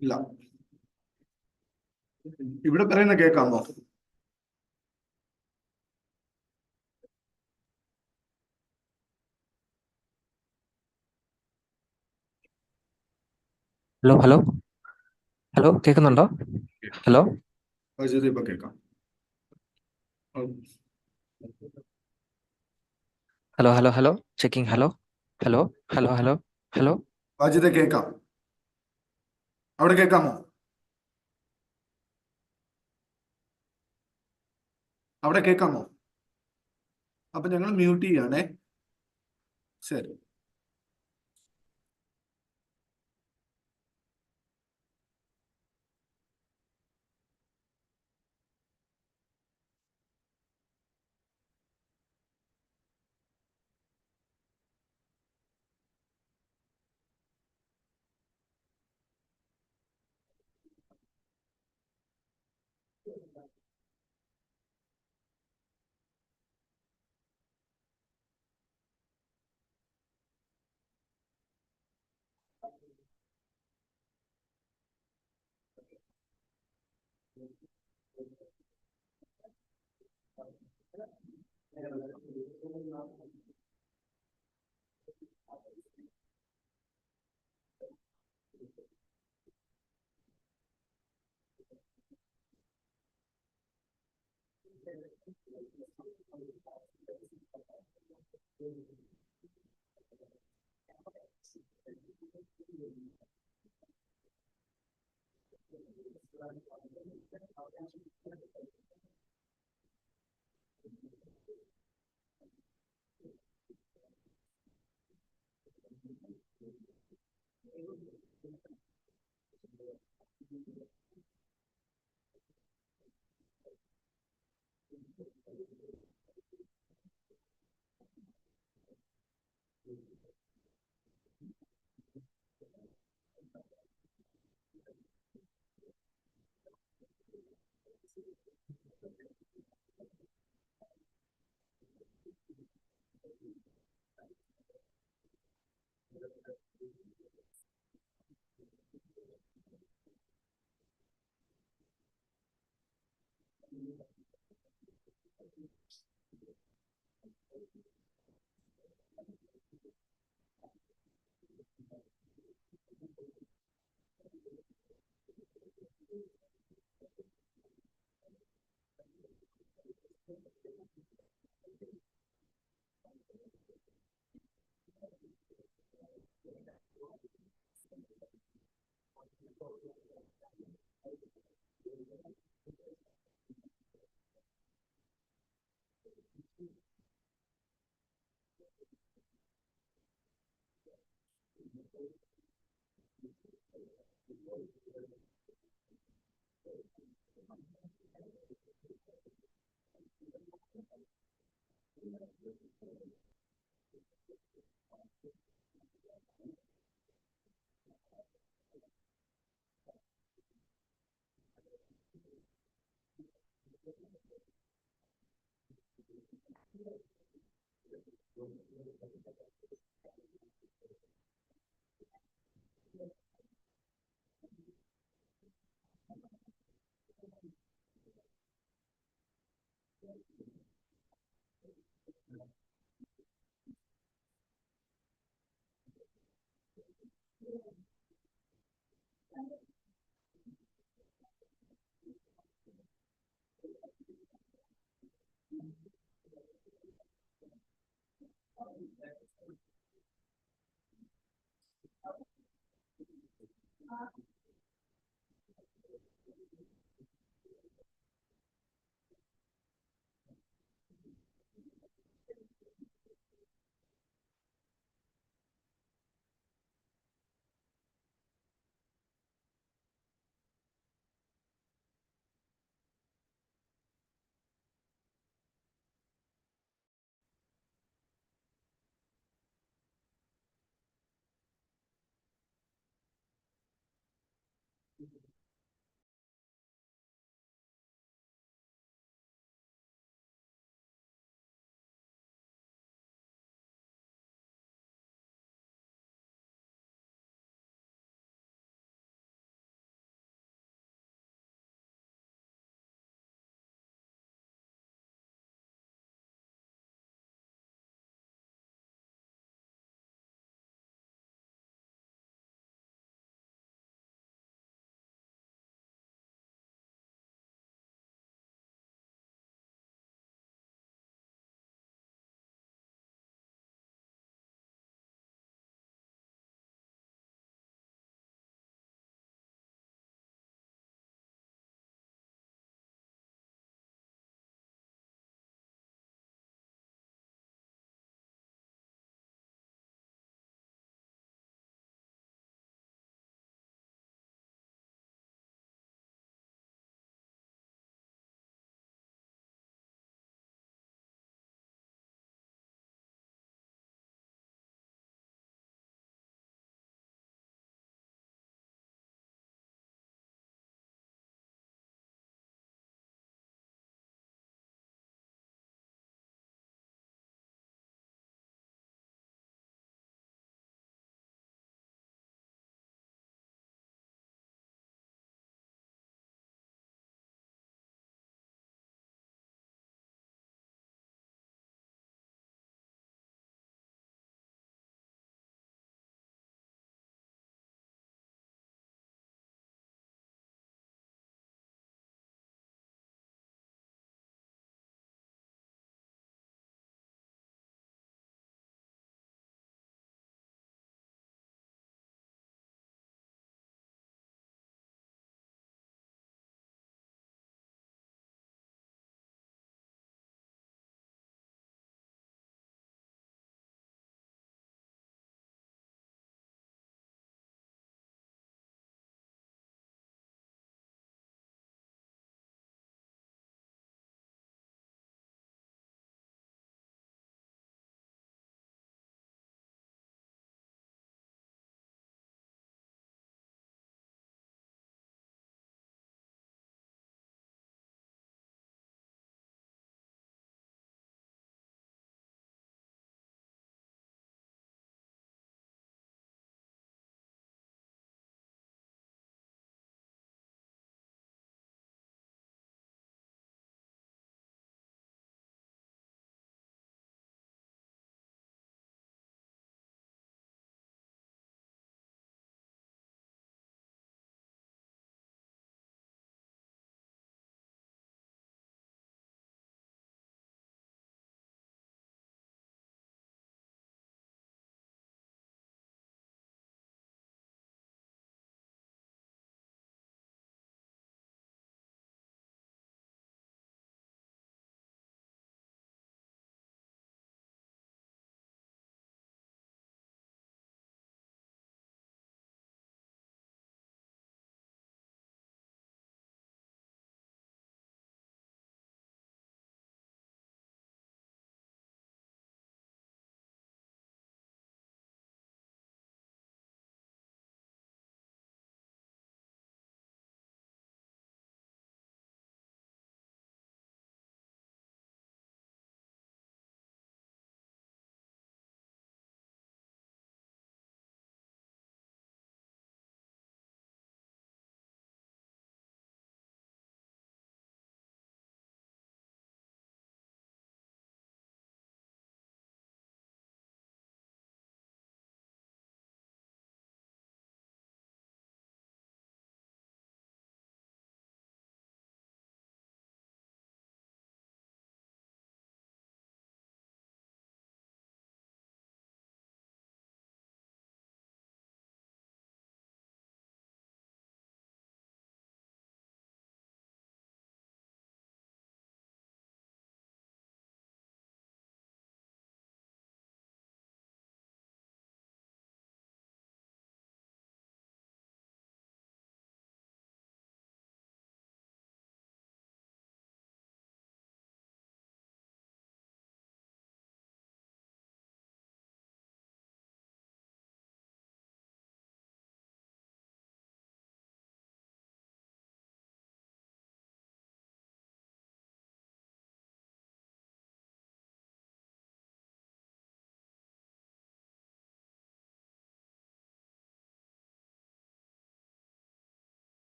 ഇല്ല. ഇവിടെ പറയുന്ന കേൾക്കാമോ? ഹലോ ഹലോ ഹലോ കേൾക്കുന്നുണ്ടോ? ഹലോ ഇപ്പൊ കേൾക്കാം. Hello hello hello checking. Hello hello hello hello hello വാജിദെ കേൾക്കാം. അവിടെ കേൾക്കാമോ? അവിടെ കേൾക്കാമോ? അപ്പൊ ഞങ്ങൾ മ്യൂട്ട് ചെയ്യാണേ. ശരി.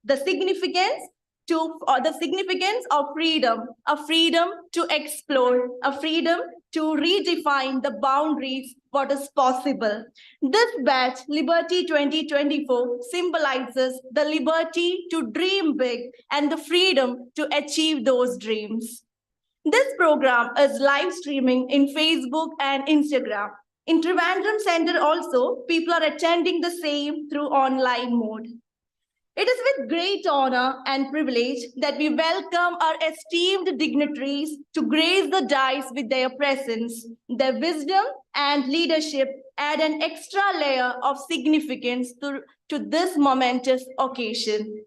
The significance of freedom, a freedom to explore, a freedom to redefine the boundaries, what is possible. This batch, Liberty 2024, symbolizes the liberty to dream big and the freedom to achieve those dreams. This program is live streaming in Facebook and Instagram. In Trivandrum Center also, people are attending the same through online mode. It is with great honor and privilege that we welcome our esteemed dignitaries to grace the dais with their presence. Their wisdom and leadership add an extra layer of significance to this momentous occasion.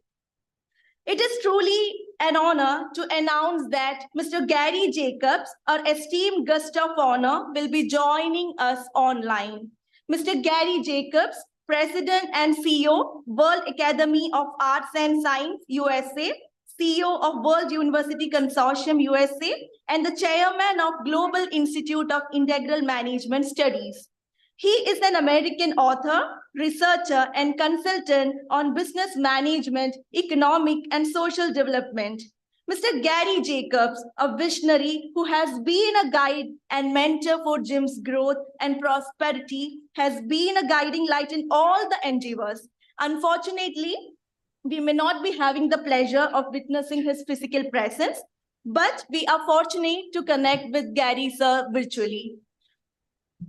It is truly an honor to announce that Mr. Gary Jacobs, our esteemed guest of honor, will be joining us online. Mr. Gary Jacobs, President and CEO, World Academy of Arts and Science, USA, CEO of World University Consortium, USA, and the Chairman of Global Institute of Integral Management Studies. He is an American author, researcher, and consultant on business management, economic, and social development. Mr. Gary Jacobs, a visionary who has been a guide and mentor for GIIMS growth and prosperity, has been a guiding light in all the endeavors. Unfortunately, we may not be having the pleasure of witnessing his physical presence, but we are fortunate to connect with Gary sir virtually.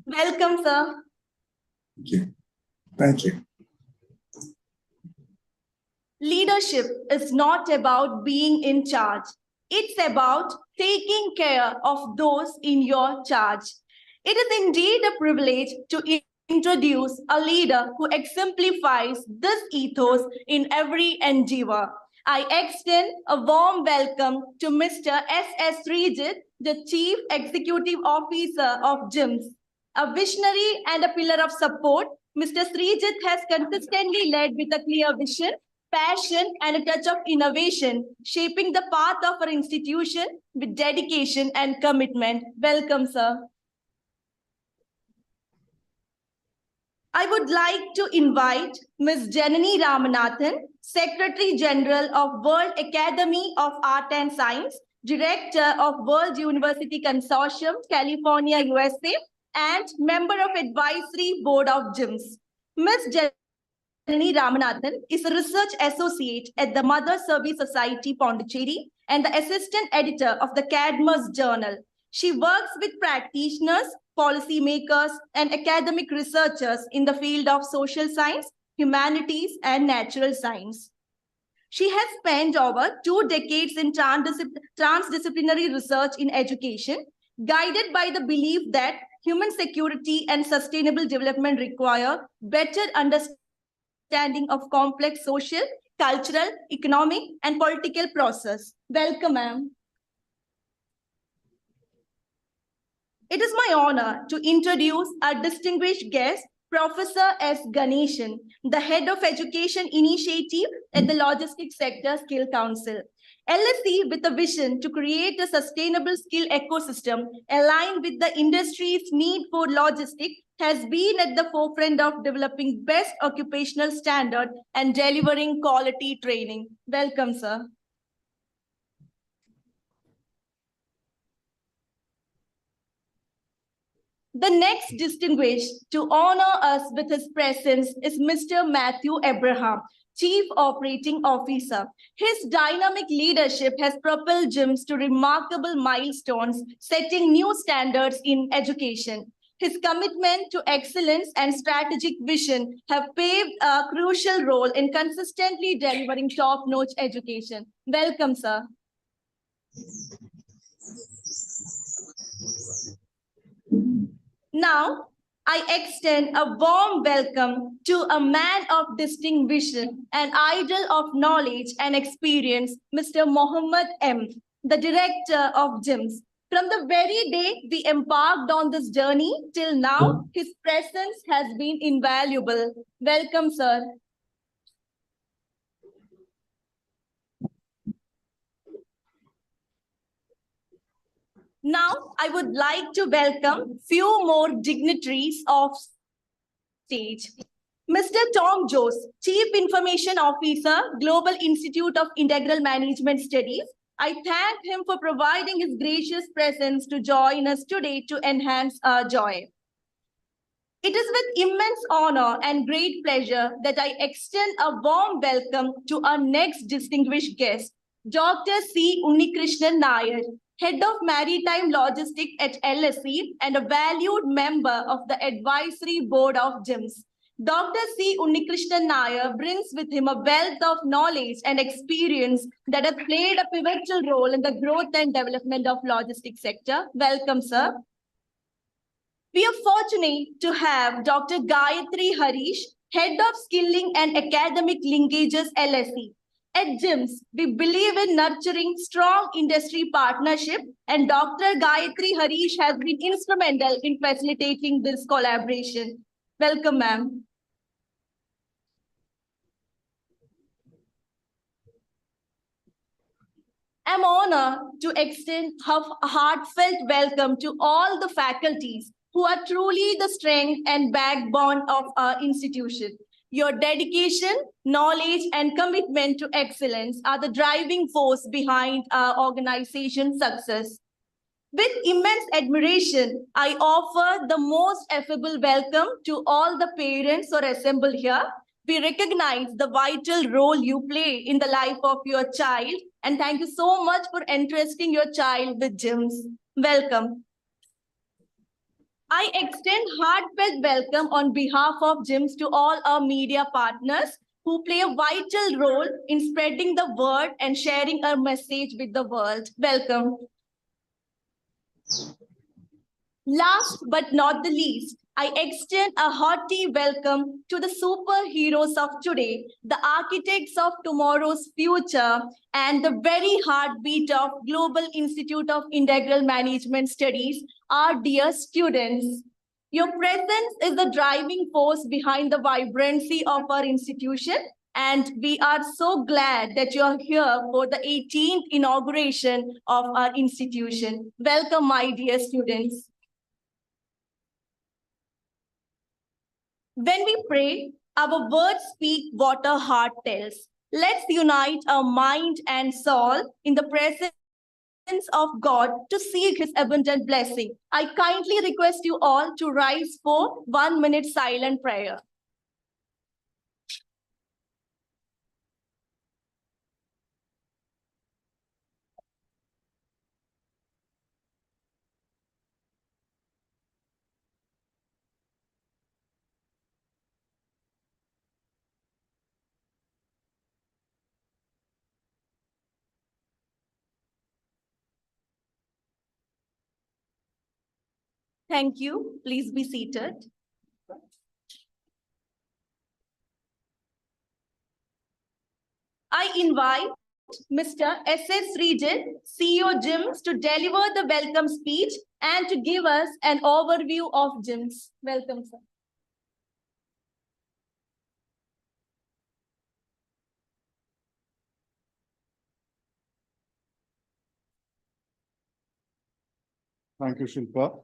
Welcome, sir. Thank you. Thank you. Leadership is not about being in charge. It's about taking care of those in your charge. It is indeed a privilege to introduce a leader who exemplifies this ethos in every endeavor. I extend a warm welcome to Mr. S.S. Srijit, the Chief Executive Officer of GIIMS. A visionary and a pillar of support, Mr. Srijit has consistently led with a clear vision, passion, and a touch of innovation, shaping the path of our institution with dedication and commitment. Welcome, sir. I would like to invite Ms. Janani Ramanathan, Secretary General of World Academy of Art and Science, Director of World University Consortium, California, USA, and member of Advisory Board of GIIMS. Ms. Janani Ramanathan is a research associate at the Mother Service Society, Pondicherry, and the assistant editor of the Cadmus Journal. She works with practitioners, policymakers, and academic researchers in the field of social science, humanities, and natural science. She has spent over 2 decades in transdisciplinary research in education, guided by the belief that human security and sustainable development require better understanding of complex social, cultural, economic, and political process. Welcome, ma'am. It is my honor to introduce our distinguished guest, Professor S. Ganeshan, the Head of Education Initiative at the Logistics Sector Skill Council. LSE, with a vision to create a sustainable skill ecosystem aligned with the industry's need for logistics, has been at the forefront of developing best occupational standard and delivering quality training. Welcome, sir. The next distinguished to honor us with his presence is Mr. Matthew Abraham, Chief Operating Officer. His dynamic leadership has propelled GIIMS to remarkable milestones, setting new standards in education. His commitment to excellence and strategic vision have paved a crucial role in consistently delivering top-notch education. Welcome, sir. Now, I extend a warm welcome to a man of distinct vision, an idol of knowledge and experience, Mr. Mohammed M., the director of GIIMS. From the very day we embarked on this journey till now, his presence has been invaluable. Welcome, sir. Now, I would like to welcome few more dignitaries of stage. Mr. Tom Jose, Chief Information Officer, Global Institute of Integral Management Studies. I thank him for providing his gracious presence to join us today to enhance our joy. It is with immense honor and great pleasure that I extend a warm welcome to our next distinguished guest, Dr. C. Unnikrishnan Nair, Head of Maritime Logistics at LSE and a valued member of the Advisory Board of GIIMS. Dr. C. Unnikrishnan Nair brings with him a wealth of knowledge and experience that has played a pivotal role in the growth and development of logistics sector. Welcome, sir. We are fortunate to have Dr. Gayatri Harish, Head of Skilling and Academic Linkages LSE. At GIIMS, we believe in nurturing strong industry partnership, and Dr. Gayatri Harish has been instrumental in facilitating this collaboration. Welcome, ma'am. I'm honored to extend a heartfelt welcome to all the faculties who are truly the strength and backbone of our institution. Your dedication, knowledge, and commitment to excellence are the driving force behind our organization's success. With immense admiration, I offer the most affable welcome to all the parents who are assembled here. We recognize the vital role you play in the life of your child, and thank you so much for entrusting your child with GIIMS. Welcome. I extend heartfelt welcome on behalf of GIIMS to all our media partners who play a vital role in spreading the word and sharing our message with the world. Welcome. Last but not the least, I extend a hearty welcome to the superheroes of today, the architects of tomorrow's future, and the very heartbeat of Global Institute of Integral Management Studies, our dear students. Your presence is the driving force behind the vibrancy of our institution, and we are so glad that you are here for the 18th inauguration of our institution. Welcome, my dear students. When we pray, our words speak what our heart tells. Let's unite our mind and soul in the presence of God to seek his abundant blessing. I kindly request you all to rise for 1 minute silent prayer. Thank you. Please be seated. I invite Mr. S.S. Srijit, CEO GIIMS, to deliver the welcome speech and to give us an overview of GIIMS. Welcome, sir. Thank you, Shilpa.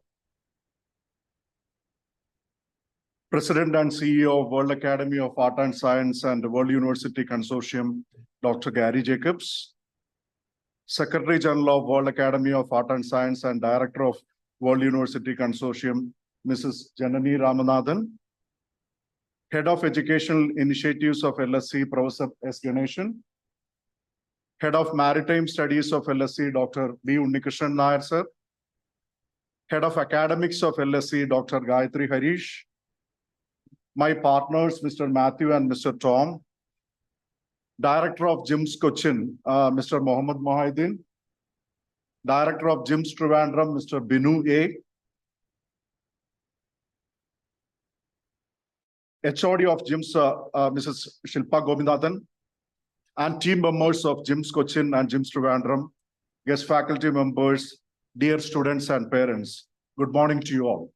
President and CEO of World Academy of Art and Science and World University Consortium, Dr. Gary Jacobs. Secretary General of World Academy of Art and Science and Director of World University Consortium, Mrs. Janani Ramanathan. Head of Educational Initiatives of LSC, Professor S. Ganeshan. Head of Maritime Studies of LSC, Dr. B. Unnikrishnan Nair, sir. Head of Academics of LSC, Dr. Gayatri Harish. My partners, Mr. Matthew and Mr. Tom. Director of GIIMS Cochin, Mr. Mohammed Mohidin. Director of GIIMS Trivandrum, Mr. Binu A. HOD of GIIMS, Mrs. Shilpa Govindathan. And team members of GIIMS Cochin and GIIMS Trivandrum, guest faculty members, dear students and parents, good morning to you all.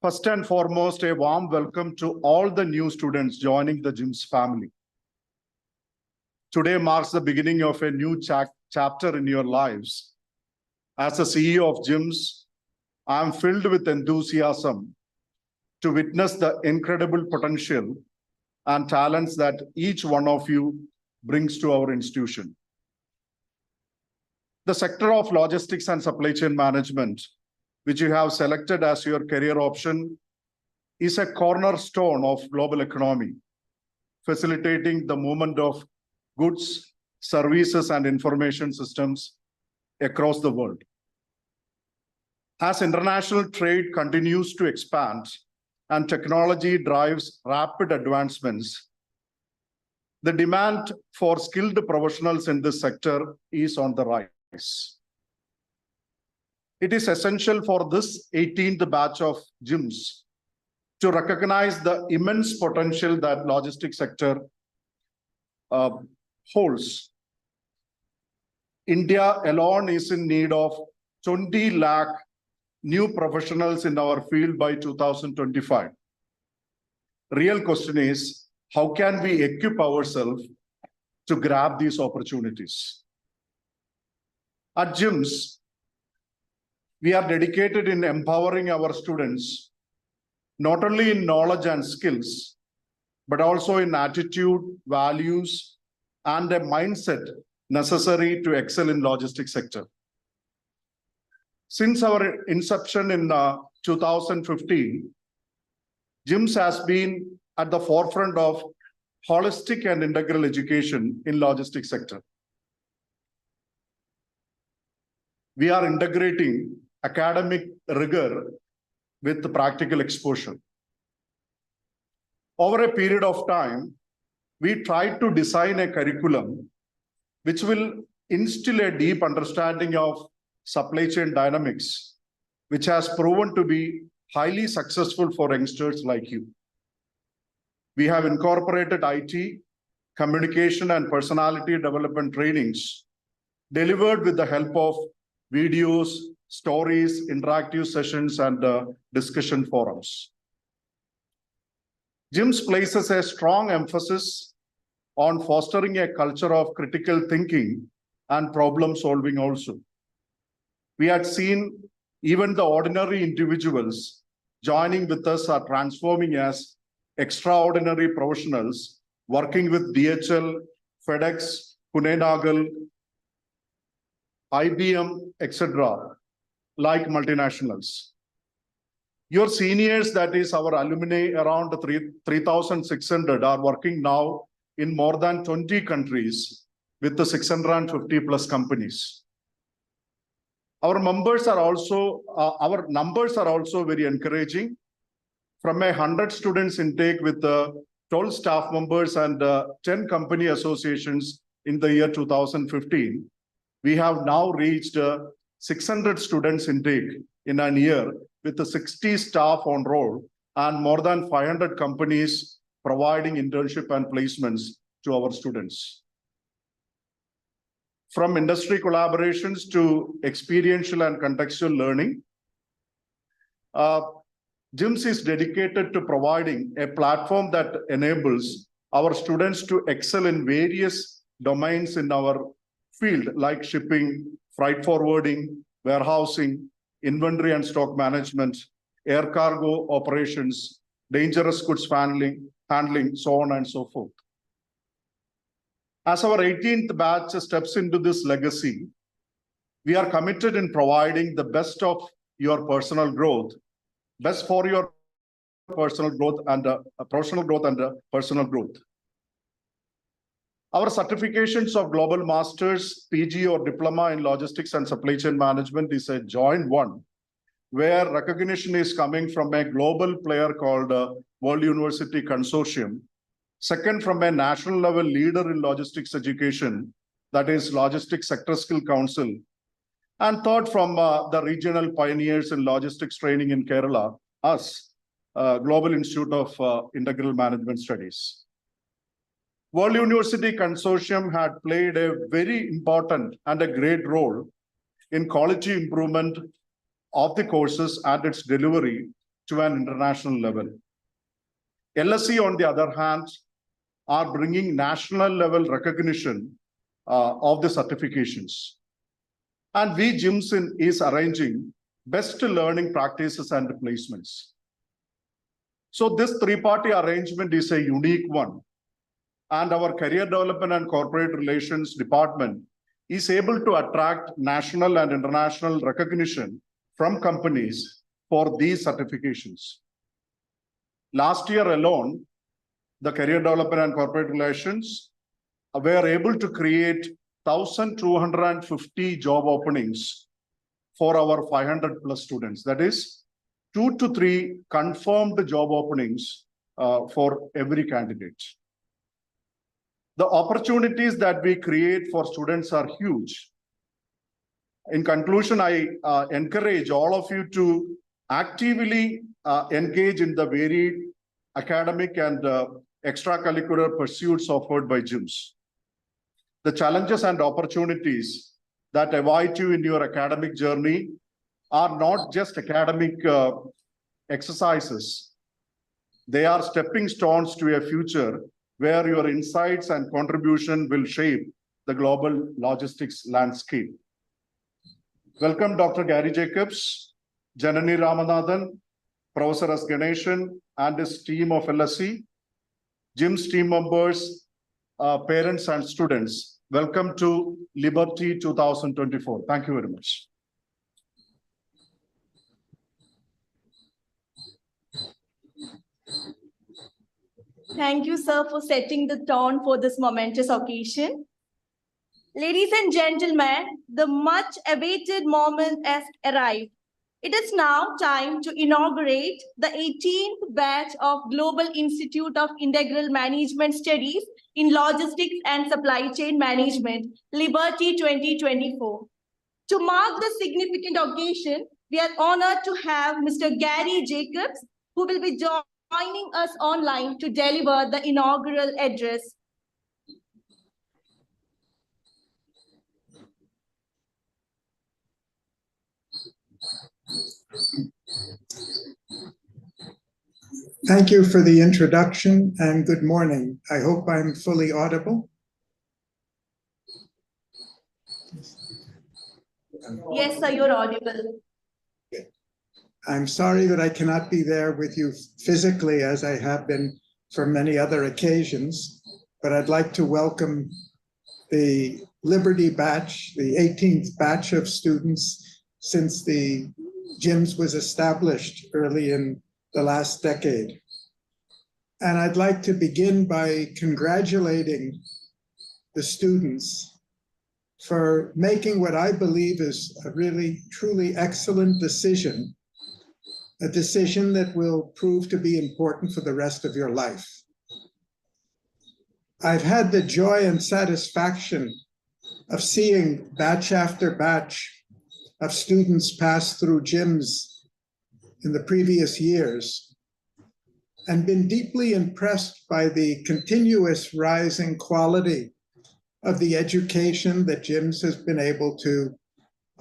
First and foremost, a warm welcome to all the new students joining the GIIMS family. Today marks the beginning of a new chapter in your lives. As the CEO of GIIMS, I am filled with enthusiasm to witness the incredible potential and talents that each one of you brings to our institution. The sector of logistics and supply chain management, which you have selected as your career option, is a cornerstone of global economy, facilitating the movement of goods, services, and information systems across the world. As international trade continues to expand and technology drives rapid advancements, the demand for skilled professionals in this sector is on the rise. It is essential for this 18th batch of GIIMS to recognize the immense potential that logistics sector holds. India alone is in need of 20 lakh new professionals in our field by 2025. Real question is, how can we equip ourselves to grab these opportunities? At GIIMS, we are dedicated in empowering our students, not only in knowledge and skills, but also in attitude, values, and a mindset necessary to excel in logistics sector. Since our inception in 2015, GIIMS has been at the forefront of holistic and integral education in logistics sector. We are integrating academic rigor with practical exposure. Over a period of time, we tried to design a curriculum which will instill a deep understanding of supply chain dynamics, which has proven to be highly successful for youngsters like you. We have incorporated IT, communication, and personality development trainings delivered with the help of videos, stories, interactive sessions, and discussion forums. GIIMS places a strong emphasis on fostering a culture of critical thinking and problem solving also. We had seen even the ordinary individuals joining with us are transforming as extraordinary professionals working with DHL, FedEx, Pune Nagal, IBM, etc., like multinationals. Your seniors, that is our alumni, around 3,600 are working now in more than 20 countries with the 650 plus companies. Our numbers are also very encouraging. From 100 students intake with 12 staff members and 10 company associations in the year 2015, we have now reached 600 students intake in a year with 60 staff on roll and more than 500 companies providing internship and placements to our students. From industry collaborations to experiential and contextual learning, GIIMS is dedicated to providing a platform that enables our students to excel in various domains in our field, like shipping, freight forwarding, warehousing, inventory and stock management, air cargo operations, dangerous goods handling, so on and so forth. As our 18th batch steps into this legacy, we are committed in providing the best of your personal growth, best for your personal growth and professional growth and personal growth. Our certifications of Global Masters, PG or Diploma in Logistics and Supply Chain Management is a joint one, where recognition is coming from a global player called World University Consortium. Second, from a national level leader in logistics education, that is Logistics Sector Skill Council. And third, from the regional pioneers in logistics training in Kerala, us, Global Institute of Integral Management Studies. World University Consortium had played a very important and a great role in quality improvement of the courses and its delivery to an international level. LSE, on the other hand, are bringing national level recognition of the certifications. And we, GIIMS, is arranging best learning practices and placements. So this three-party arrangement is a unique one. And our Career Development and Corporate Relations Department is able to attract national and international recognition from companies for these certifications. Last year alone, the Career Development and Corporate Relations were able to create 1,250 job openings for our 500 plus students. That is 2 to 3 confirmed job openings for every candidate. The opportunities that we create for students are huge. In conclusion, I encourage all of you to actively engage in the varied academic and extracurricular pursuits offered by GIIMS. The challenges and opportunities that await you in your academic journey are not just academic exercises. They are stepping stones to a future where your insights and contribution will shape the global logistics landscape. Welcome Dr. Gary Jacobs, Janani Ramanathan, Professor S. Ganeshan, and his team of LSE, GIIMS team members, parents and students. Welcome to Liberty 2024. Thank you very much. Thank you, sir, for setting the tone for this momentous occasion. Ladies and gentlemen, the much awaited moment has arrived. It is now time to inaugurate the 18th batch of Global Institute of Integral Management Studies in Logistics and Supply Chain Management, Liberty 2024. To mark the significant occasion, we are honored to have Mr. Gary Jacobs, who will be joining us online to deliver the inaugural address. Thank you for the introduction and good morning. I hope I'm fully audible. Yes, sir, you're audible. I'm sorry that I cannot be there with you physically as I have been for many other occasions, but I'd like to welcome the Liberty batch, the 18th batch of students since the GIIMS was established early in the last decade. And I'd like to begin by congratulating the students for making what I believe is a really, truly excellent decision, a decision that will prove to be important for the rest of your life. I've had the joy and satisfaction of seeing batch after batch of students passed through GIIMS in the previous years and been deeply impressed by the continuous rising quality of the education that GIIMS has been able to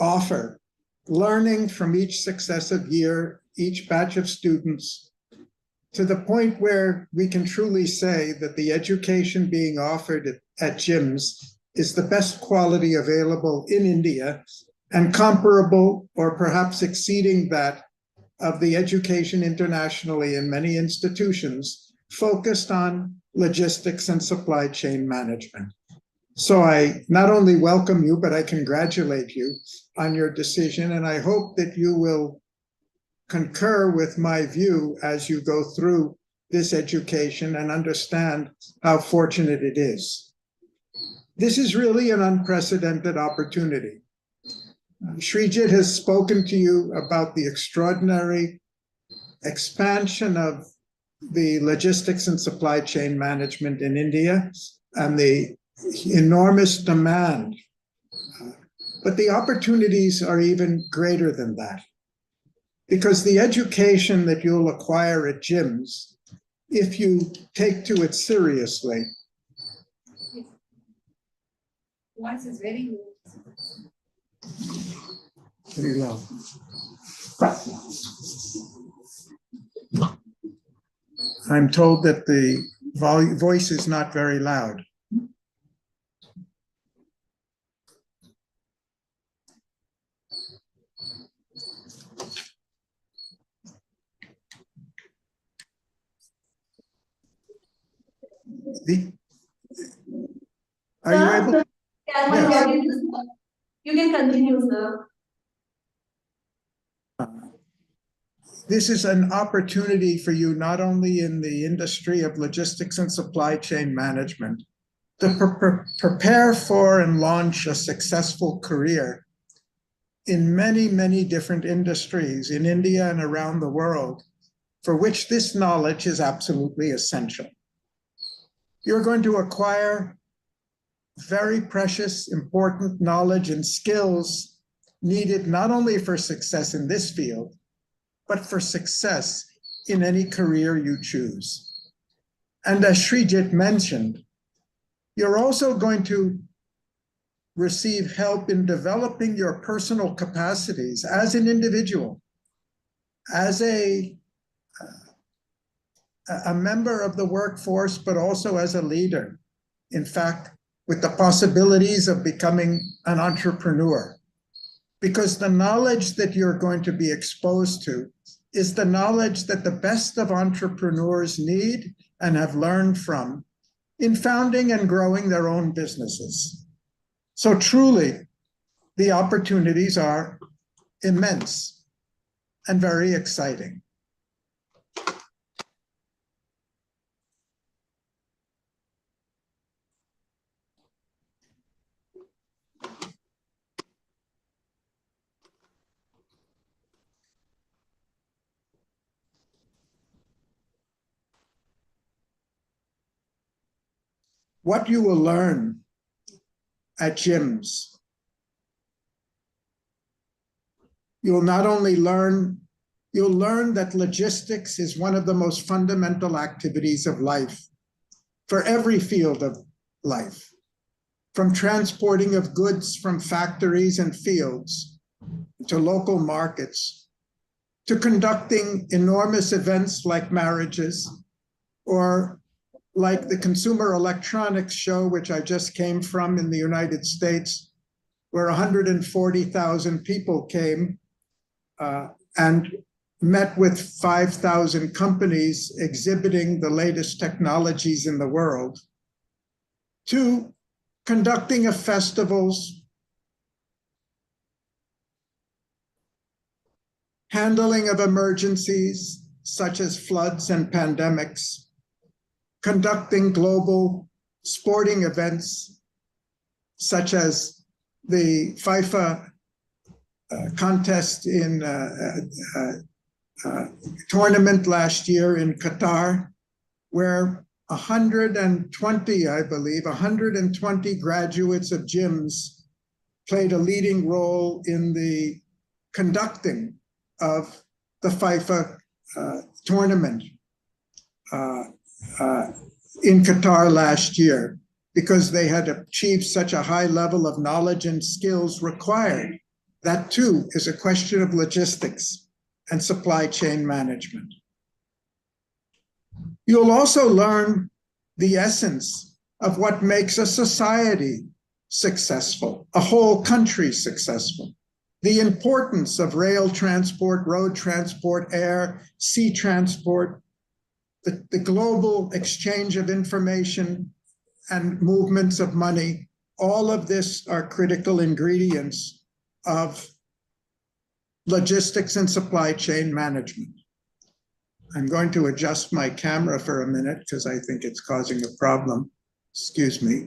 offer, learning from each successive year, each batch of students, to the point where we can truly say that the education being offered at GIIMS is the best quality available in India and comparable or perhaps exceeding that of the education internationally in many institutions focused on logistics and supply chain management. So I not only welcome you, but I congratulate you on your decision, and I hope that you will concur with my view as you go through this education and understand how fortunate it is. This is really an unprecedented opportunity. Srijit has spoken to you about the extraordinary expansion of the logistics and supply chain management in India and the enormous demand. But the opportunities are even greater than that, because the education that you'll acquire at GIIMS, if you take to it seriously, Voice is very very low. I'm told that the voice is not very loud. Are you able? Sir, Yes. you can continue, sir. This is an opportunity for you, not only in the industry of logistics and supply chain management, to prepare for and launch a successful career in many, many different industries in India and around the world, for which this knowledge is absolutely essential. You're going to acquire very precious, important knowledge and skills needed not only for success in this field, but for success in any career you choose. And as Srijit mentioned, you're also going to receive help in developing your personal capacities as an individual, as a member of the workforce, but also as a leader. In fact, with the possibilities of becoming an entrepreneur. Because the knowledge that you're going to be exposed to is the knowledge that the best of entrepreneurs need and have learned from in founding and growing their own businesses. So truly, the opportunities are immense and very exciting. What you will learn at GIIMS, you'll not only learn, you'll learn that logistics is one of the most fundamental activities of life for every field of life, from transporting of goods from factories and fields to local markets, to conducting enormous events like marriages, or like the Consumer Electronics Show, which I just came from in the United States, where 140,000 people came and met with 5,000 companies exhibiting the latest technologies in the world, to conducting of festivals, handling of emergencies such as floods and pandemics, conducting global sporting events such as the FIFA contest in tournament last year in Qatar, where 120, I believe, 120 graduates of GIIMS played a leading role in the conducting of the FIFA tournament in Qatar last year, because they had achieved such a high level of knowledge and skills required. That too is a question of logistics and supply chain management. You'll also learn the essence of what makes a society successful, a whole country successful. The importance of rail transport, road transport, air, sea transport, the global exchange of information and movements of money. All of this are critical ingredients of logistics and supply chain management. I'm going to adjust my camera for a minute because I think it's causing a problem. Excuse me.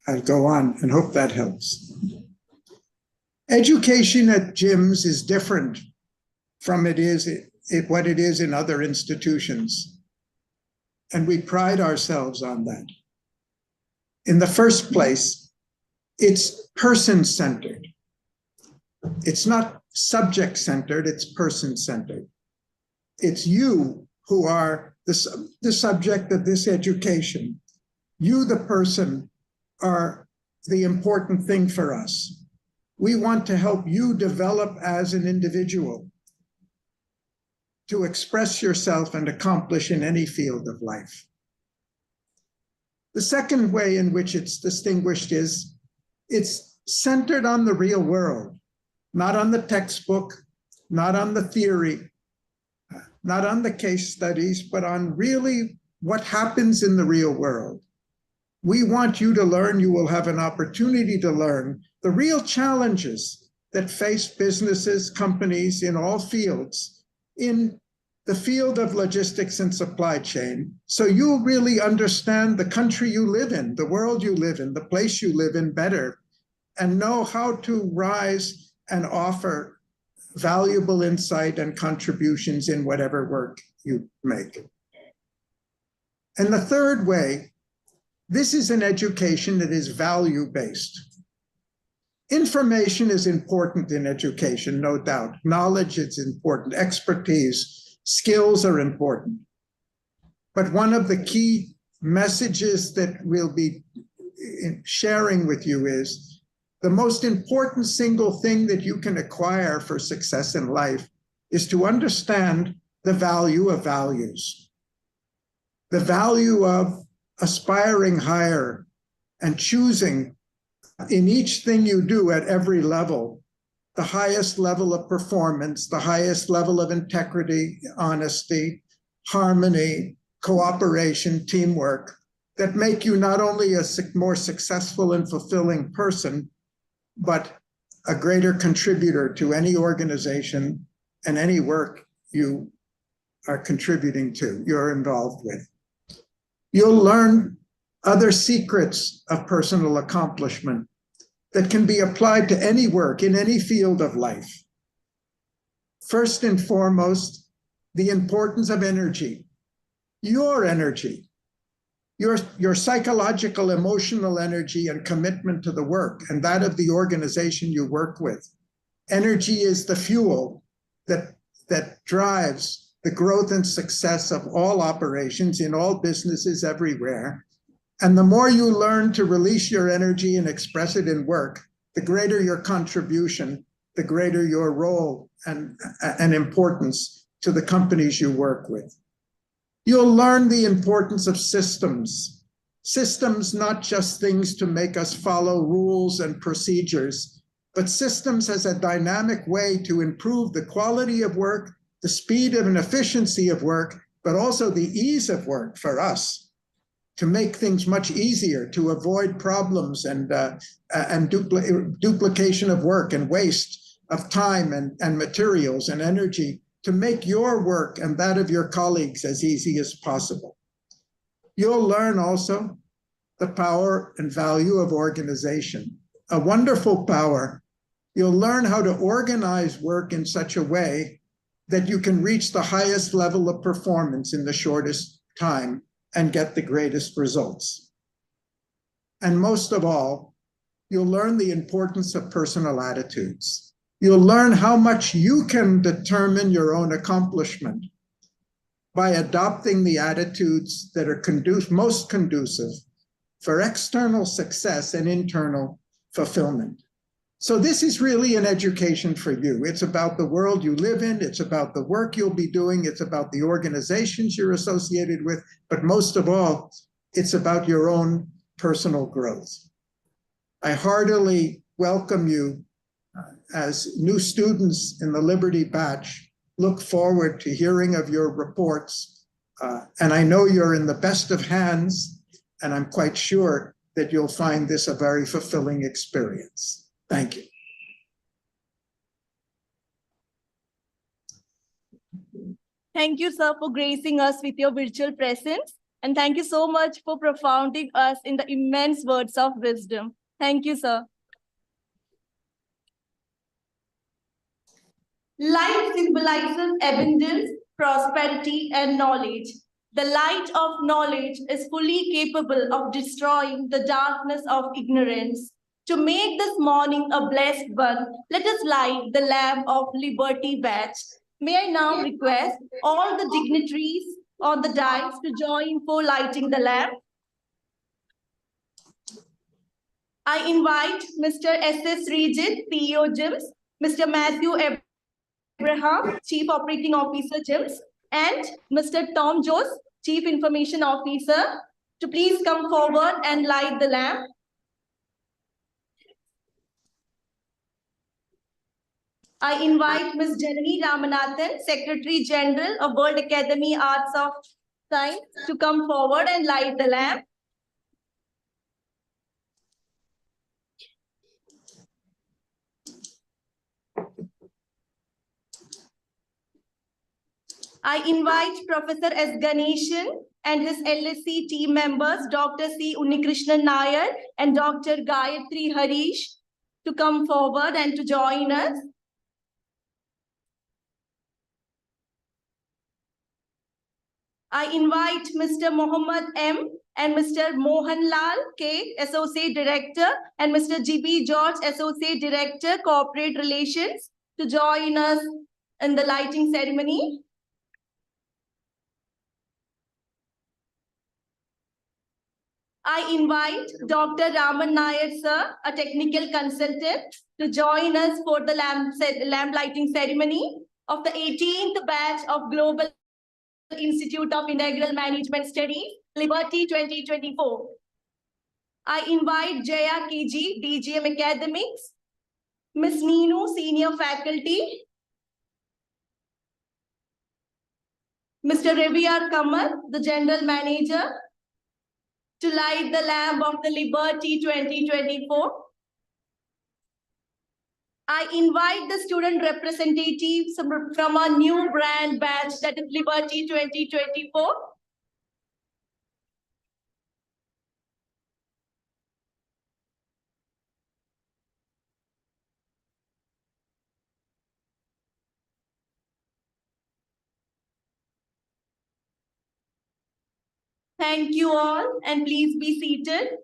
I'll go on and hope that helps. Education at GIIMS is different from what it is in other institutions. And we pride ourselves on that. In the first place, it's person-centered. It's not subject-centered, it's person-centered. It's you who are the subject of this education. You, the person, are the important thing for us. We want to help you develop as an individual, to express yourself and accomplish in any field of life. The second way in which it's distinguished is it's centered on the real world, not on the textbook, not on the theory, not on the case studies, but on really what happens in the real world. We want you to learn, you will have an opportunity to learn the real challenges that face businesses, companies in all fields, in the field of logistics and supply chain. So you'll really understand the country you live in, the world you live in, the place you live in better, and know how to rise and offer valuable insight and contributions in whatever work you make. And the third way, this is an education that is value-based. Information is important in education, no doubt. Knowledge is important. Expertise, skills are important. But one of the key messages that we'll be sharing with you is the most important single thing that you can acquire for success in life is to understand the value of values, the value of aspiring higher and choosing in each thing you do at every level, the highest level of performance, the highest level of integrity, honesty, harmony, cooperation, teamwork, that make you not only a more successful and fulfilling person, but a greater contributor to any organization and any work you are contributing to, you're involved with. You'll learn other secrets of personal accomplishment that can be applied to any work in any field of life. First and foremost, the importance of energy, your energy, your psychological, emotional energy and commitment to the work and that of the organization you work with. Energy is the fuel that drives the growth and success of all operations in all businesses everywhere. And the more you learn to release your energy and express it in work, the greater your contribution, the greater your role and importance to the companies you work with. You'll learn the importance of systems. Systems, not just things to make us follow rules and procedures, but systems as a dynamic way to improve the quality of work, the speed and efficiency of work, but also the ease of work for us. to make things much easier, to avoid problems and duplication of work and waste of time and materials and energy, to make your work and that of your colleagues as easy as possible. You'll learn also the power and value of organization, a wonderful power. You'll learn how to organize work in such a way that you can reach the highest level of performance in the shortest time and get the greatest results. And most of all, you'll learn the importance of personal attitudes. You'll learn how much you can determine your own accomplishment by adopting the attitudes that are most conducive for external success and internal fulfillment. So this is really an education for you. It's about the world you live in. It's about the work you'll be doing. It's about the organizations you're associated with. But most of all, it's about your own personal growth. I heartily welcome you as new students in the Liberty batch. Look forward to hearing of your reports. And I know you're in the best of hands, and I'm quite sure that you'll find this a very fulfilling experience. Thank you. Thank you, sir, for gracing us with your virtual presence. And thank you so much for profounding us in the immense words of wisdom. Thank you, sir. Light symbolizes abundance, prosperity, and knowledge. The light of knowledge is fully capable of destroying the darkness of ignorance. To make this morning a blessed one, let us light the lamp of Liberty badge. May I now request all the dignitaries on the dais to join for lighting the lamp. I invite Mr. S.S. Regent, CEO GIIMS, Mr. Matthew Abraham, Chief Operating Officer GIIMS, and Mr. Tom Jose, Chief Information Officer, to please come forward and light the lamp. I invite Ms. Janani Ramanathan, Secretary General of World Academy Arts of Science, to come forward and light the lamp. I invite Professor S. Ganeshan and his LSC team members, Dr. C. Unnikrishnan Nair and Dr. Gayatri Harish, to come forward and to join us. I invite Mr. Mohammed M. and Mr. Mohan Lal K, Associate Director, and Mr. G.B. George, Associate Director, Corporate Relations, to join us in the lighting ceremony. I invite Dr. Raman Nair, sir, a technical consultant, to join us for the lamp lighting ceremony of the 18th batch of Global Institute of Integral Management Studies, Liberty 2024. I invite Jaya KG, DGM Academics, Ms. Neenu, Senior Faculty, Mr. Ravi R. Kamal, the General Manager, to light the lamp of the Liberty 2024. I invite the student representatives from our new brand batch, that is Liberty 2024. Thank you all, and please be seated.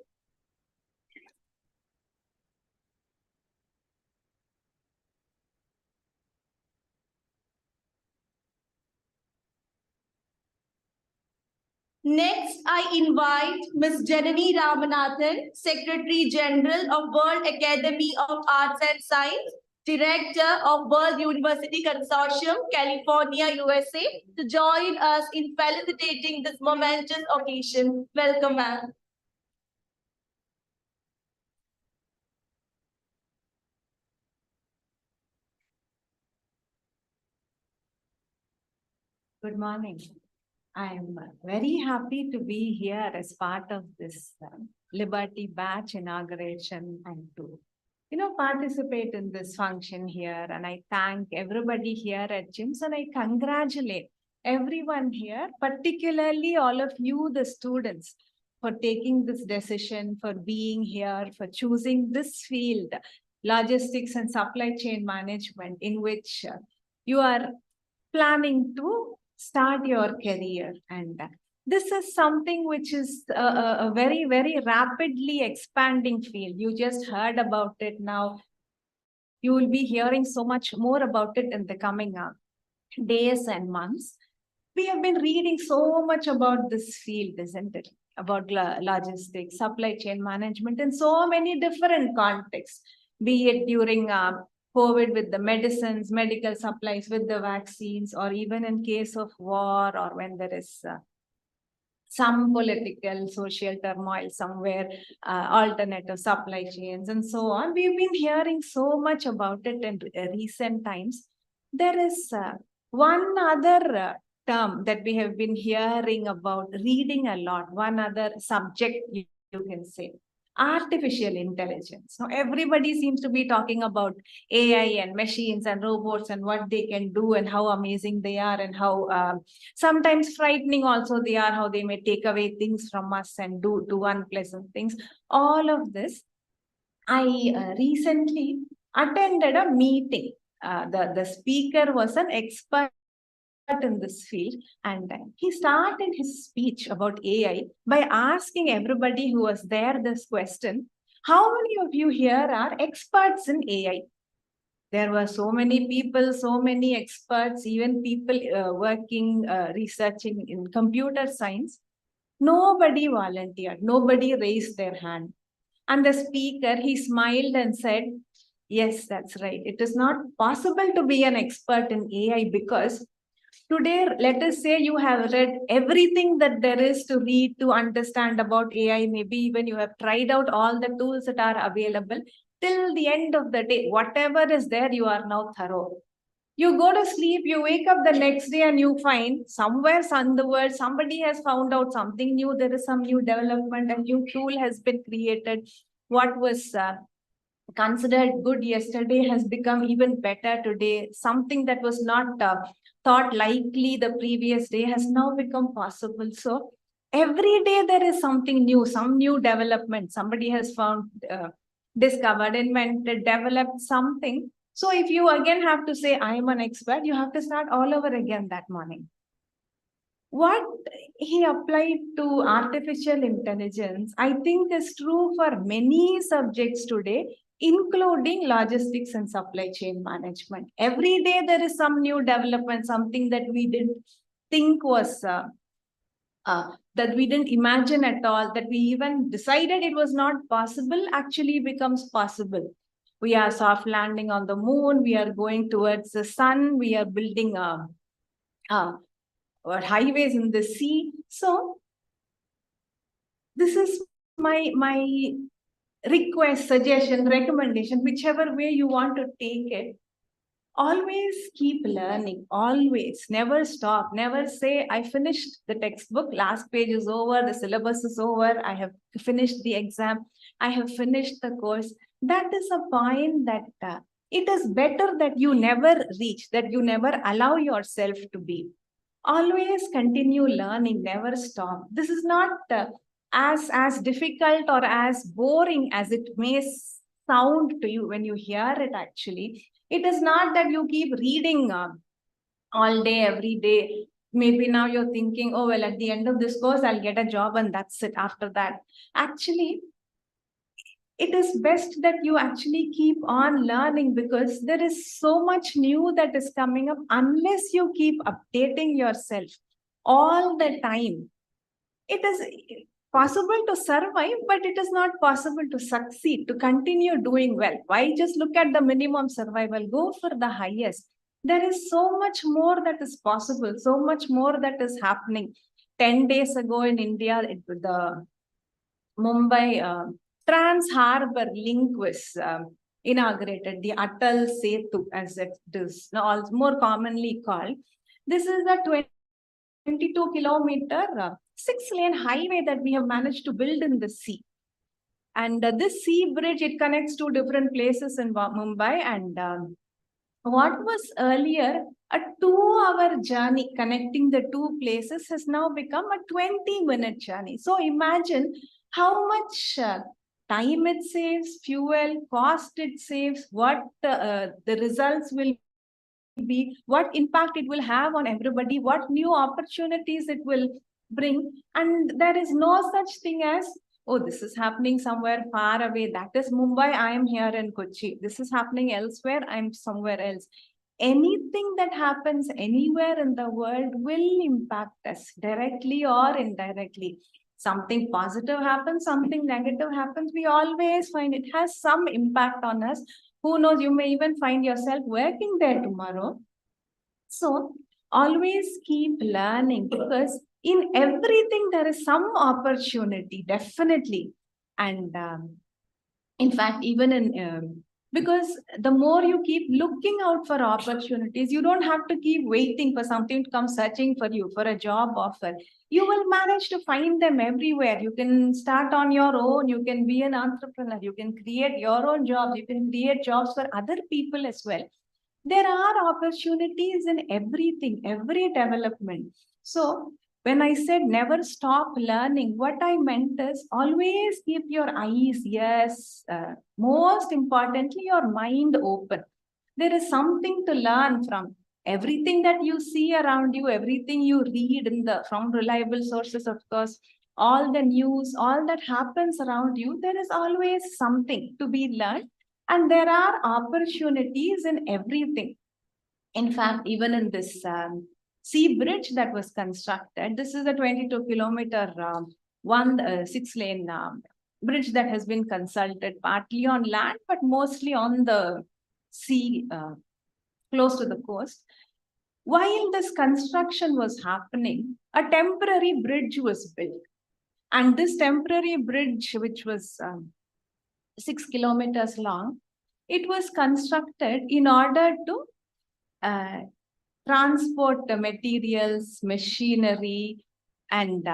Next, I invite Ms. Janani Ramanathan, Secretary General of World Academy of Arts and Science, Director of World University Consortium, California, USA, to join us in felicitating this momentous occasion. Welcome, ma'am. Good morning. I'm very happy to be here as part of this Liberty Batch inauguration and to, participate in this function here. And I thank everybody here at GIIMS and I congratulate everyone here, particularly all of you, the students, for taking this decision, for being here, for choosing this field, logistics and supply chain management, in which you are planning to start your career. And this is something which is a very, very rapidly expanding field. You just heard about it now. You will be hearing so much more about it in the coming days and months. We have been reading so much about this field, isn't it? About logistics, supply chain management in so many different contexts, be it during COVID with the medicines, medical supplies with the vaccines, or even in case of war or when there is some political, social turmoil somewhere, alternative supply chains and so on. We've been hearing so much about it in recent times. There is one other term that we have been hearing about, reading a lot, one other subject you can say, artificial intelligence. Now, everybody seems to be talking about AI and machines and robots and what they can do and how amazing they are and how sometimes frightening also they are, how they may take away things from us and do unpleasant things. All of this. I recently attended a meeting. The speaker was an expert in this field, and he started his speech about AI by asking everybody who was there this question: how many of you here are experts in AI? There were so many people, so many experts, even people working, researching in computer science. Nobody volunteered, nobody raised their hand. And the speaker, he smiled and said, yes, that's right. It is not possible to be an expert in AI because today, let us say you have read everything that there is to read to understand about AI. Maybe even you have tried out all the tools that are available. Till the end of the day, whatever is there, you are now thorough. You go to sleep, you wake up the next day and you find somewhere in the world, somebody has found out something new. There is some new development, a new tool has been created. What was considered good yesterday has become even better today. Something that was not thought likely the previous day has now become possible. So every day there is something new, some new development. Somebody has found, discovered, invented, developed something. So if you again have to say, I am an expert, you have to start all over again that morning. What he applied to artificial intelligence, I think is true for many subjects today, including logistics and supply chain management. Every day there is some new development, something that we didn't think was, that we didn't imagine at all, that we even decided it was not possible, actually becomes possible. We are soft landing on the moon, we are going towards the sun, we are building or highways in the sea. So this is my request, suggestion, recommendation, whichever way you want to take it. Always keep learning, always, never stop, never say, I finished the textbook, last page is over, the syllabus is over, I have finished the exam, I have finished the course. That is a point that it is better that you never reach, that you never allow yourself to be. Always continue learning, never stop. This is not as difficult or as boring as it may sound to you when you hear it. Actually, it is not that you keep reading all day, every day. Maybe now you're thinking, oh, well, at the end of this course, I'll get a job and that's it after that. Actually, it is best that you actually keep on learning because there is so much new that is coming up. Unless you keep updating yourself all the time, it is possible to survive, but it is not possible to succeed, to continue doing well. Why just look at the minimum survival? Go for the highest. There is so much more that is possible, so much more that is happening. 10 days ago in India, the Mumbai Trans Harbor link was inaugurated, the Atal Setu, as it is now more commonly called. This is the 22-kilometer 6-lane highway that we have managed to build in the sea. And this sea bridge, it connects to different places in Mumbai. And what was earlier a 2-hour journey connecting the two places has now become a 20-minute journey. So imagine how much time it saves, fuel, cost it saves, what the results will be, what impact it will have on everybody, what new opportunities it will bring. And there is no such thing as, oh, this is happening somewhere far away. That is Mumbai. I am here in Kochi. This is happening elsewhere. I'm somewhere else. Anything that happens anywhere in the world will impact us directly or indirectly. Something positive happens, something negative happens. We always find it has some impact on us. Who knows, you may even find yourself working there tomorrow. So always keep learning, because in everything there is some opportunity, definitely. And in fact, even in, because the more you keep looking out for opportunities, you don't have to keep waiting for something to come searching for you for a job offer. You will manage to find them everywhere. You can start on your own. You can be an entrepreneur. You can create your own jobs. You can create jobs for other people as well. There are opportunities in everything, every development. So when I said never stop learning, what I meant is always keep your eyes, yes, most importantly, your mind open. There is something to learn from everything that you see around you, everything you read in from reliable sources, of course, all the news, all that happens around you, there is always something to be learned. And there are opportunities in everything. In fact, even in this sea bridge that was constructed, this is a 22-kilometer 6-lane bridge that has been consulted partly on land, but mostly on the sea, close to the coast. While this construction was happening, a temporary bridge was built. And this temporary bridge, which was 6 kilometers long, it was constructed in order to transport the materials, machinery, and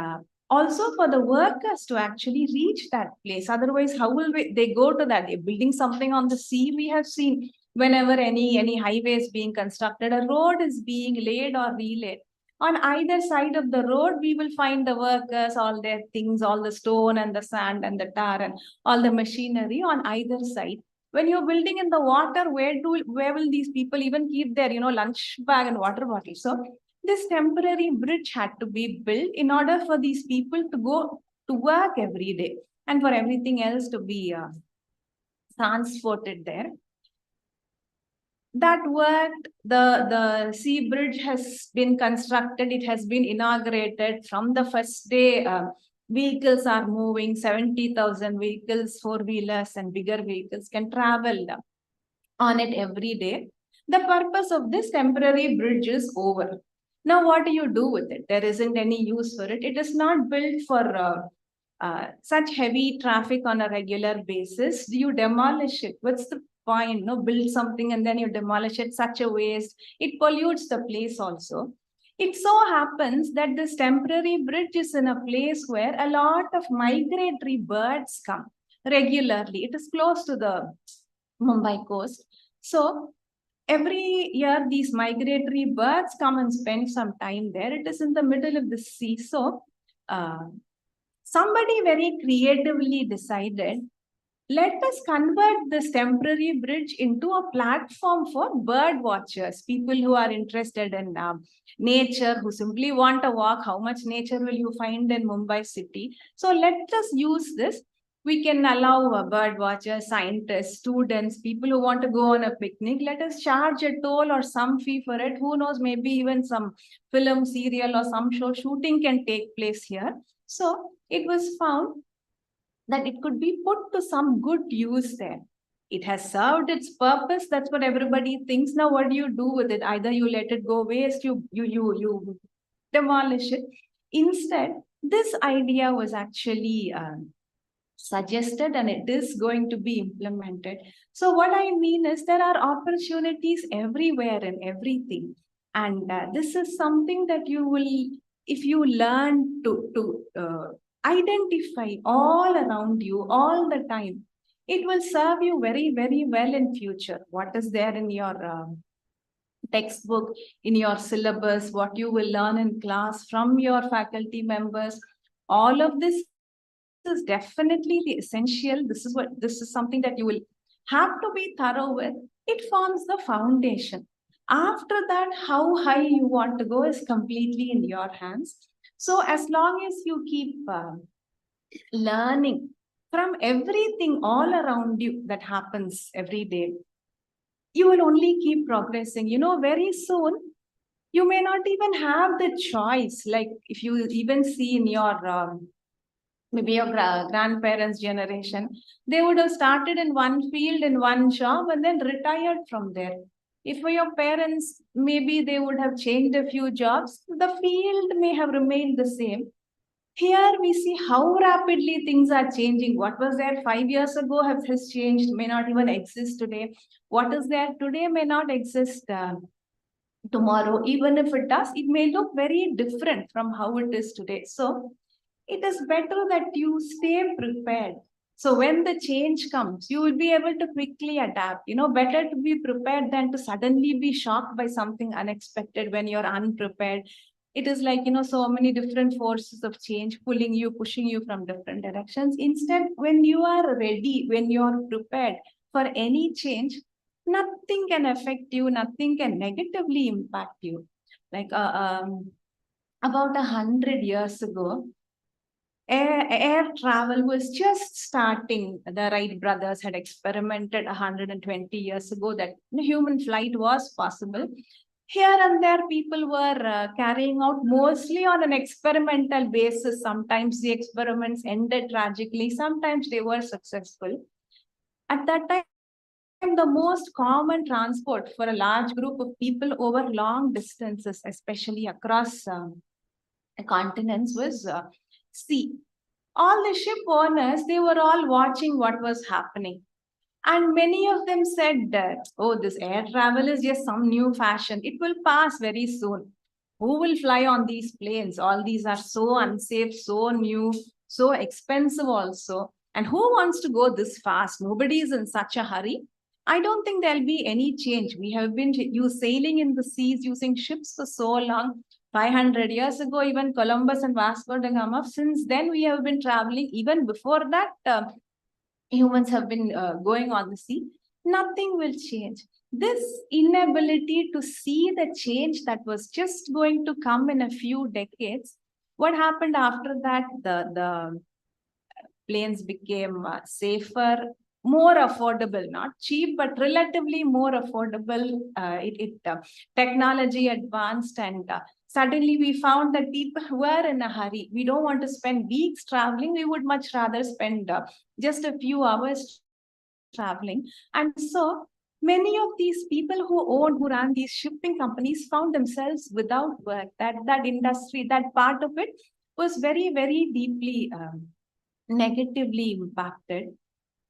also for the workers to actually reach that place. Otherwise, how will they go to that? They're building something on the sea. We have seen whenever any highway is being constructed, a road is being laid or relaid. On either side of the road, we will find the workers, all their things, all the stone and the sand and the tar and all the machinery on either side. When you're building in the water, where will these people even keep their lunch bag and water bottle? So this temporary bridge had to be built in order for these people to go to work every day and for everything else to be transported there. That worked. The sea bridge has been constructed. It has been inaugurated. From the first day, vehicles are moving. 70,000 vehicles, 4-wheelers and bigger vehicles can travel on it every day. The purpose of this temporary bridge is over. Now, what do you do with it? There isn't any use for it. It is not built for such heavy traffic on a regular basis. You demolish it. What's the point? Build something and then you demolish it. Such a waste. It pollutes the place also. It so happens that this temporary bridge is in a place where a lot of migratory birds come regularly. It is close to the Mumbai coast. So every year, these migratory birds come and spend some time there. It is in the middle of the sea. So somebody very creatively decided, let us convert this temporary bridge into a platform for bird watchers, people who are interested in nature, who simply want a walk. How much nature will you find in Mumbai city? So let us use this. We can allow bird watchers, scientists, students, people who want to go on a picnic. Let us charge a toll or some fee for it. Who knows, maybe even some film, serial or some show shooting can take place here. So it was found that it could be put to some good use there. It has served its purpose. That's what everybody thinks. Now, what do you do with it? Either you let it go waste, you demolish it. Instead, this idea was actually suggested and it is going to be implemented. So what I mean is there are opportunities everywhere in everything. And this is something that you will if you learn to identify all around you all the time, it will serve you very, very well in future. What is there in your textbook, in your syllabus, what you will learn in class from your faculty members, all of this is definitely the essential. This is something that you will have to be thorough with. It forms the foundation. After that, how high you want to go is completely in your hands. So as long as you keep learning from everything all around you that happens every day, you will only keep progressing. You know, very soon, you may not even have the choice. Like if you even see in your maybe your grandparents' generation, they would have started in one field, in one job, and then retired from there. If for your parents, maybe they would have changed a few jobs, the field may have remained the same. Here we see how rapidly things are changing. What was there 5 years ago has changed, may not even exist today. What is there today may not exist tomorrow. Even if it does, it may look very different from how it is today. So it is better that you stay prepared. So when the change comes, you will be able to quickly adapt. You know, better to be prepared than to suddenly be shocked by something unexpected when you're unprepared. It is like, you know, so many different forces of change pulling you, pushing you from different directions. Instead, when you are ready, when you're prepared for any change, nothing can affect you, nothing can negatively impact you. Like about 100 years ago, air travel was just starting. The Wright brothers had experimented 120 years ago that human flight was possible. Here and there, people were carrying out mostly on an experimental basis. Sometimes the experiments ended tragically, sometimes they were successful. At that time, the most common transport for a large group of people over long distances, especially across continents, was sea. All the ship owners, they were all watching what was happening. And many of them said that, oh, this air travel is just some new fashion. It will pass very soon. Who will fly on these planes? All these are so unsafe, so new, so expensive also. And who wants to go this fast? Nobody is in such a hurry. I don't think there'll be any change. We have been sailing in the seas using ships for so long. 500 years ago, even Columbus and Vasco da Gama, since then we have been traveling. Even before that, humans have been going on the sea. Nothing will change. This inability to see the change that was just going to come in a few decades, what happened after that? The planes became safer, more affordable, not cheap, but relatively more affordable. Technology advanced, and suddenly we found that people were in a hurry. We don't want to spend weeks traveling. We would much rather spend just a few hours traveling. And so many of these people who ran these shipping companies found themselves without work. That industry, that part of it was very, very deeply negatively impacted.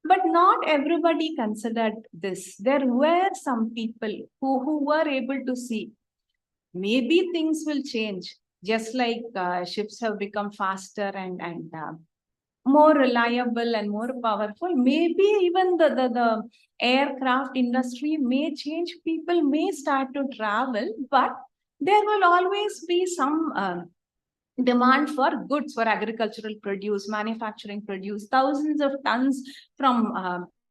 But not everybody considered this. There were some people who were able to see maybe things will change, just like ships have become faster and more reliable and more powerful. Maybe even the aircraft industry may change. People may start to travel, but there will always be some demand for goods, for agricultural produce, manufacturing produce, thousands of tons from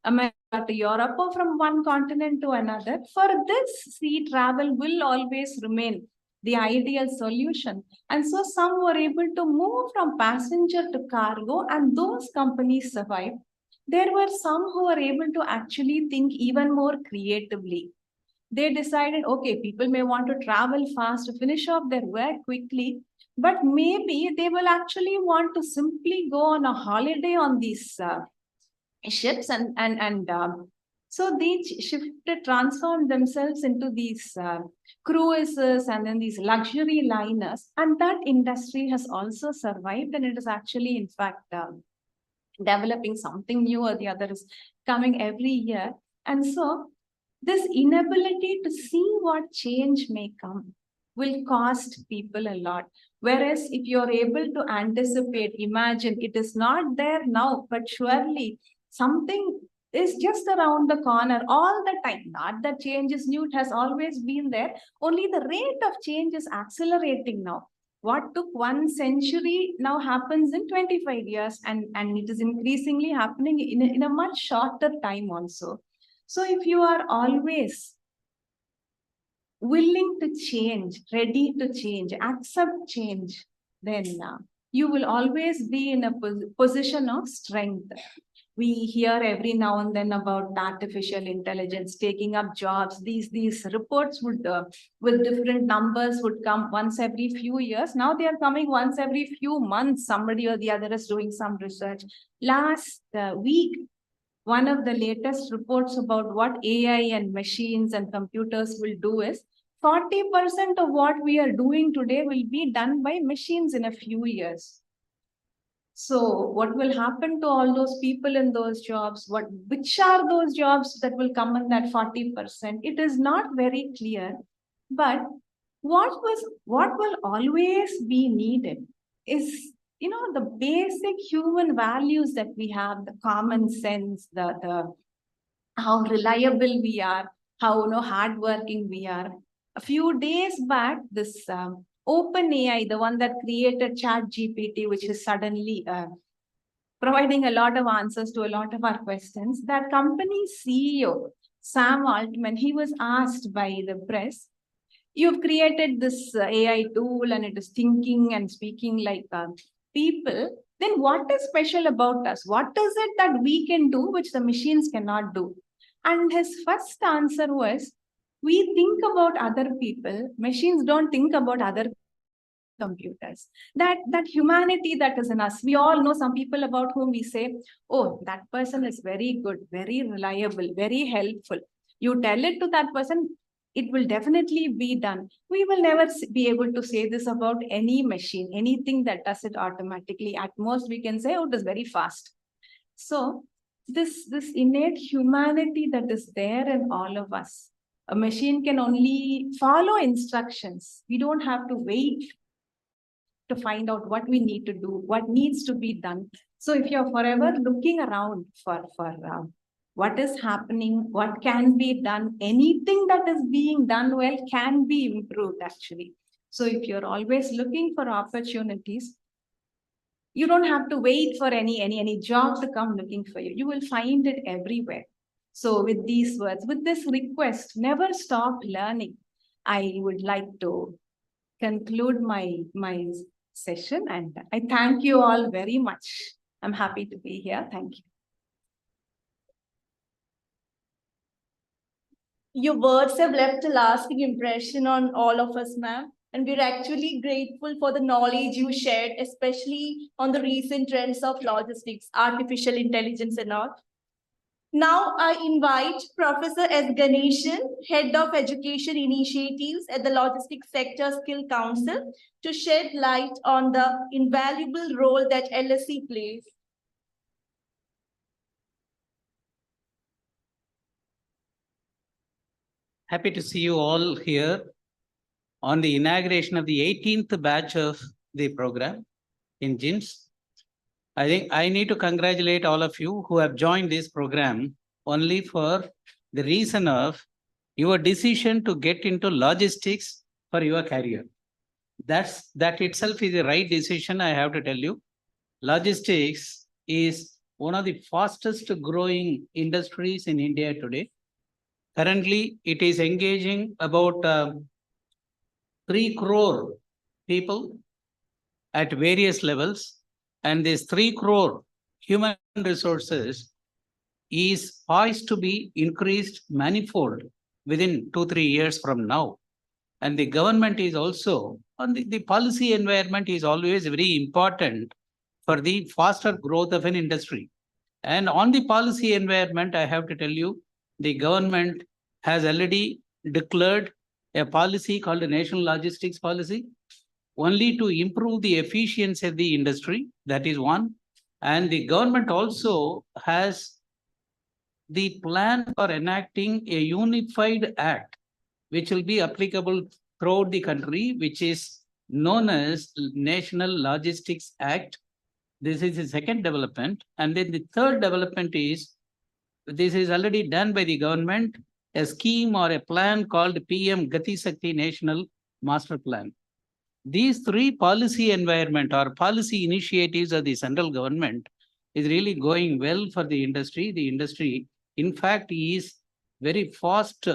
America to Europe or from one continent to another. For this, sea travel will always remain the ideal solution. And so some were able to move from passenger to cargo, and those companies survived. There were some who were able to actually think even more creatively. They decided, okay, people may want to travel fast to finish off their work quickly, but maybe they will actually want to simply go on a holiday on these ships, and so they transformed themselves into these cruises and then these luxury liners, and that industry has also survived, and it is actually, in fact, developing something new or the other is coming every year. And so this inability to see what change may come, will cost people a lot. Whereas if you're able to anticipate, imagine, it is not there now, but surely something is just around the corner all the time. Not that change is new, it has always been there. Only the rate of change is accelerating now. What took 1 century now happens in 25 years, and it is increasingly happening in a much shorter time also. So if you are always willing to change, ready to change, accept change, then you will always be in a position of strength. We hear every now and then about artificial intelligence taking up jobs. These reports would, with different numbers, would come once every few years. Now they are coming once every few months. Somebody or the other is doing some research. Last week, one of the latest reports about what AI and machines and computers will do is 40% of what we are doing today will be done by machines in a few years. So what will happen to all those people in those jobs? Which are those jobs that will come in that 40%? It is not very clear. But what will always be needed is, the basic human values that we have, the common sense, the how reliable we are, how hardworking we are. A few days back, this OpenAI, the one that created ChatGPT, which is suddenly providing a lot of answers to a lot of our questions, that company's CEO, Sam Altman, he was asked by the press, you've created this AI tool and it is thinking and speaking like people, then what is special about us? What is it that we can do which the machines cannot do? And his first answer was, we think about other people, machines don't think about other computers. That humanity that is in us. We all know some people about whom we say, oh, that person is very good, very reliable, very helpful. You tell it to that person, it will definitely be done. We will never be able to say this about any machine, anything that does it automatically. At most, we can say, oh, it is very fast. So this innate humanity that is there in all of us, a machine can only follow instructions. We don't have to wait to find out what we need to do, what needs to be done. So if you're forever looking around for what is happening, what can be done, anything that is being done well can be improved actually. So if you're always looking for opportunities, you don't have to wait for any job to come looking for you. You will find it everywhere. So with these words, with this request, never stop learning, I would like to conclude my session, and I thank you all very much. I'm happy to be here. Thank you. Your words have left a lasting impression on all of us, ma'am. And we're actually grateful for the knowledge you shared, especially on the recent trends of logistics, artificial intelligence and all. Now I invite Professor S. Ganeshan, Head of Education Initiatives at the Logistics Sector Skill Council, to shed light on the invaluable role that LSE plays. Happy to see you all here on the inauguration of the 18th batch of the program in GIIMS. I think I need to congratulate all of you who have joined this program only for the reason of your decision to get into logistics for your career. That itself is the right decision, I have to tell you. Logistics is one of the fastest growing industries in India today. Currently, it is engaging about 3 crore people at various levels. And this 3 crore human resources is poised to be increased manifold within 2-3 years from now. And the government is also, on the policy environment is always very important for the faster growth of an industry. And on the policy environment, I have to tell you, the government has already declared a policy called the National Logistics Policy, only to improve the efficiency of the industry. That is one. And the government also has the plan for enacting a unified act, which will be applicable throughout the country, which is known as National Logistics Act. This is the second development. And then the third development is, this is already done by the government, a scheme or a plan called PM Gati Shakti National Master Plan. These three policy environment or policy initiatives of the central government is really going well for the industry. The industry, in fact, is very fast